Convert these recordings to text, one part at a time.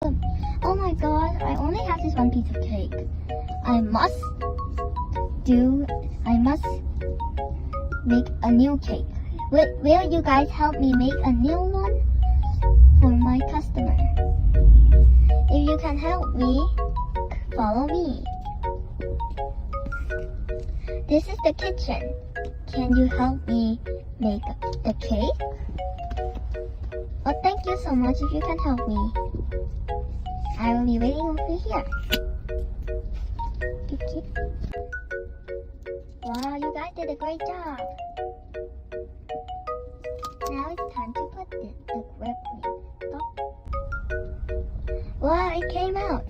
Oh my god, I only have this one piece of cake. I must make a new cake. Will you guys help me make a new one for my customer? If you can help me, follow me. This is the kitchen. Can you help me make the cake? Oh, thank you so much if you can help me. I will be waiting over here. Wow, you guys did a great job. Now it's time to put the whipped cream up. Wow, it came out.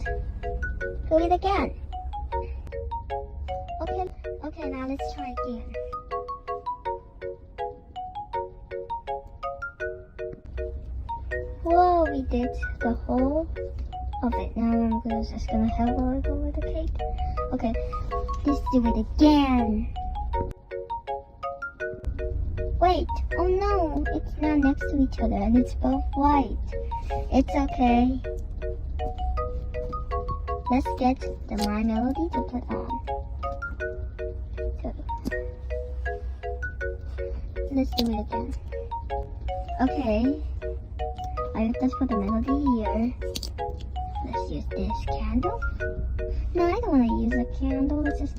Do it again. Okay, now let's try again. Whoa, we did the whole of it. Now I'm just gonna help a little with the cake. Okay, let's do it again. Wait, oh no, it's not next to each other and it's both white. It's okay. Let's get the My Melody to put on. So, let's do it again. Okay, I just put the melody here. Let's use this candle. No, I don't want to use a candle. Let's just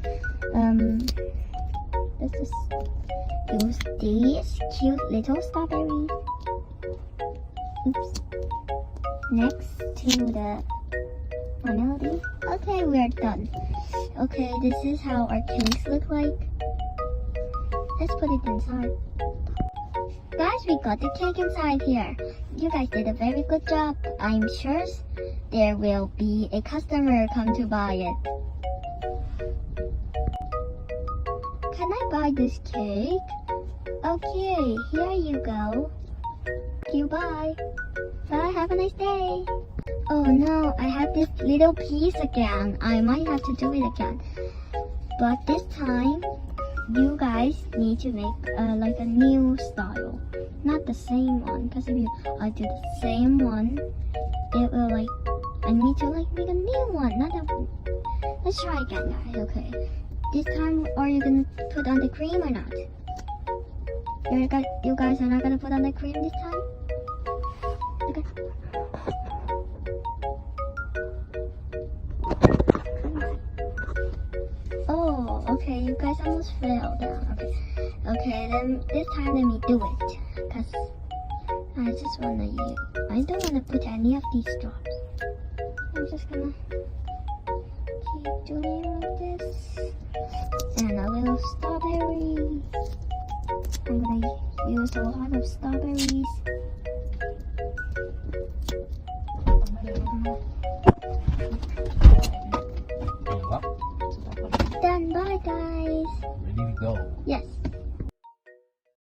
use these cute little strawberries. Oops. Next to the My Melody. Okay, we are done. Okay, this is how our cakes look like. Let's put it inside. Guys, we got the cake inside here. You guys did a very good job. I'm sure there will be a customer come to buy it. Can I buy this cake? Okay, here you go. Thank you, bye. Bye, have a nice day. Oh no, I have this little piece again. I might have to do it again. But this time, you guys need to make like a new style. Not the same one, because if you do the same one, it will like, I need to like make a new one, not a, let's try again guys, okay. This time, are you gonna put on the cream or not? You guys are not gonna put on the cream this time? Okay. Oh, okay, you guys almost fell down, okay. Okay, then this time let me do it, because I just wanna use, I don't wanna put any of these drops. I'm just gonna keep doing like this. And a little strawberry. I'm gonna use a lot of strawberries.